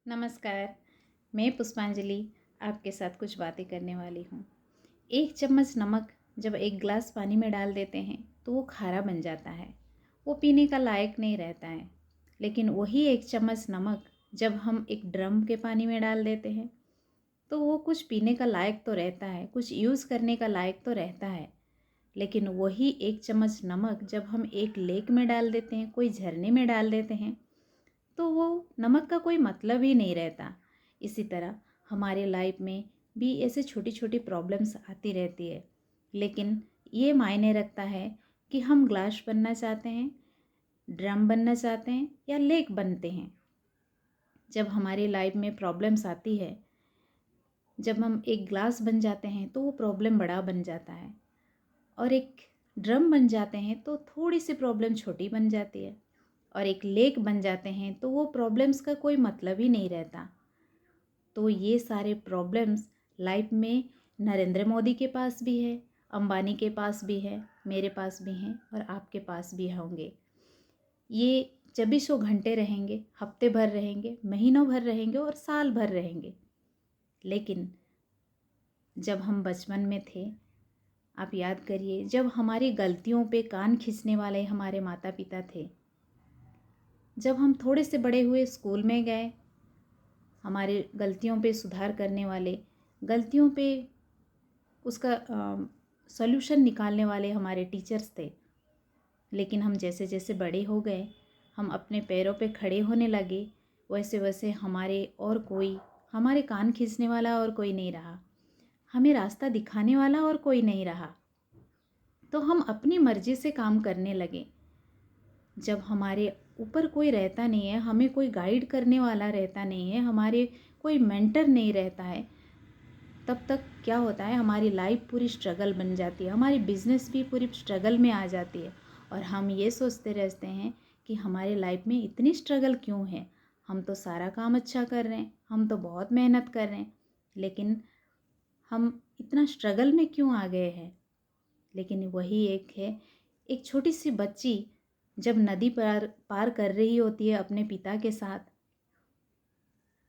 नमस्कार। मैं पुष्पांजलि आपके साथ कुछ बातें करने वाली हूँ। एक चम्मच नमक जब एक गिलास पानी में डाल देते हैं तो वो खारा बन जाता है, वो पीने का लायक नहीं रहता है। लेकिन वही एक चम्मच नमक जब हम एक ड्रम के पानी में डाल देते हैं तो वो कुछ पीने का लायक तो रहता है, कुछ यूज़ करने का लायक तो रहता है। लेकिन वही एक चम्मच नमक जब हम एक लेक में डाल देते हैं, कोई झरने में डाल देते हैं, तो वो नमक का कोई मतलब ही नहीं रहता। इसी तरह हमारे लाइफ में भी ऐसे छोटी छोटी प्रॉब्लम्स आती रहती है, लेकिन ये मायने रखता है कि हम ग्लास बनना चाहते हैं, ड्रम बनना चाहते हैं या लेक बनते हैं। जब हमारी लाइफ में प्रॉब्लम्स आती है, जब हम एक ग्लास बन जाते हैं तो वो प्रॉब्लम बड़ा बन जाता है, और एक ड्रम बन जाते हैं तो थोड़ी सी प्रॉब्लम छोटी बन जाती है, और एक लेक बन जाते हैं तो वो प्रॉब्लम्स का कोई मतलब ही नहीं रहता। तो ये सारे प्रॉब्लम्स लाइफ में नरेंद्र मोदी के पास भी है, अंबानी के पास भी है, मेरे पास भी हैं और आपके पास भी होंगे। ये 24 घंटे रहेंगे, हफ्ते भर रहेंगे, महीनों भर रहेंगे और साल भर रहेंगे। लेकिन जब हम बचपन में थे, आप याद करिए, जब हमारी गलतियों पे कान खींचने वाले हमारे माता पिता थे, जब हम थोड़े से बड़े हुए, स्कूल में गए, हमारे गलतियों पे सुधार करने वाले, गलतियों पे उसका सॉल्यूशन निकालने वाले हमारे टीचर्स थे। लेकिन हम जैसे जैसे बड़े हो गए, हम अपने पैरों पे खड़े होने लगे, वैसे वैसे हमारे कान खींचने वाला और कोई नहीं रहा, हमें रास्ता दिखाने वाला और कोई नहीं रहा। तो हम अपनी मर्जी से काम करने लगे। जब हमारे ऊपर कोई रहता नहीं है, हमें कोई गाइड करने वाला रहता नहीं है, हमारे कोई मेंटर नहीं रहता है, तब तक क्या होता है, हमारी लाइफ पूरी स्ट्रगल बन जाती है, हमारी बिजनेस भी पूरी स्ट्रगल में आ जाती है। और हम ये सोचते रहते हैं कि हमारी लाइफ में इतनी स्ट्रगल क्यों है, हम तो सारा काम अच्छा कर रहे हैं, हम तो बहुत मेहनत कर रहे हैं, लेकिन हम इतना स्ट्रगल में क्यों आ गए हैं। लेकिन वही एक है, एक छोटी सी बच्ची जब नदी पार कर रही होती है अपने पिता के साथ,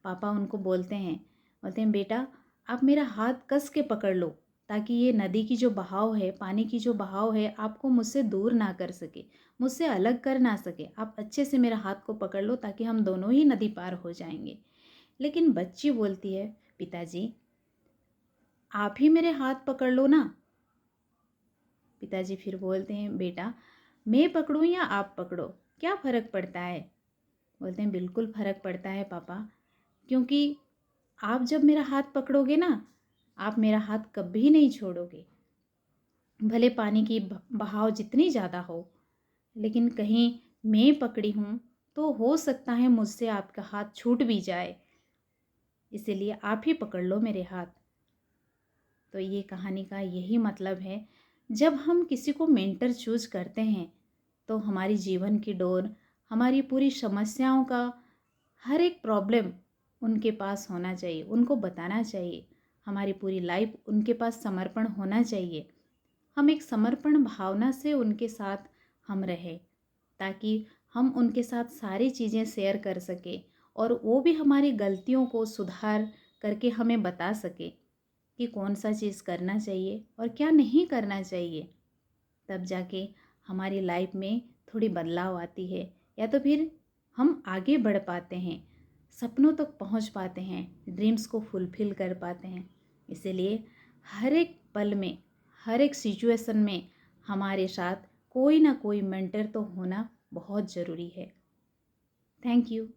पापा उनको बोलते हैं बेटा, आप मेरा हाथ कस के पकड़ लो, ताकि ये नदी की जो बहाव है, पानी की जो बहाव है, आपको मुझसे दूर ना कर सके, मुझसे अलग कर ना सके। आप अच्छे से मेरा हाथ को पकड़ लो ताकि हम दोनों ही नदी पार हो जाएंगे। लेकिन बच्ची बोलती है, पिताजी आप ही मेरे हाथ पकड़ लो ना। पिताजी फिर बोलते हैं, बेटा मैं पकड़ूं या आप पकड़ो, क्या फ़र्क पड़ता है। बोलते हैं, बिल्कुल फ़र्क पड़ता है पापा, क्योंकि आप जब मेरा हाथ पकड़ोगे ना, आप मेरा हाथ कभी नहीं छोड़ोगे। भले पानी की बहाव जितनी ज़्यादा हो, लेकिन कहीं मैं पकड़ी हूँ तो हो सकता है मुझसे आपका हाथ छूट भी जाए, इसीलिए आप ही पकड़ लो मेरे हाथ। तो ये कहानी का यही मतलब है, जब हम किसी को मेंटर चूज करते हैं तो हमारी जीवन की डोर, हमारी पूरी समस्याओं का हर एक प्रॉब्लम उनके पास होना चाहिए, उनको बताना चाहिए। हमारी पूरी लाइफ उनके पास समर्पण होना चाहिए। हम एक समर्पण भावना से उनके साथ हम रहें, ताकि हम उनके साथ सारी चीज़ें शेयर कर सकें और वो भी हमारी गलतियों को सुधार करके हमें बता सके कि कौन सा चीज़ करना चाहिए और क्या नहीं करना चाहिए। तब जाके हमारी लाइफ में थोड़ी बदलाव आती है, या तो फिर हम आगे बढ़ पाते हैं, सपनों तक पहुंच पाते हैं, ड्रीम्स को फुलफिल कर पाते हैं। इसीलिए हर एक पल में, हर एक सिचुएशन में हमारे साथ कोई ना कोई मेंटर तो होना बहुत ज़रूरी है। Thank you.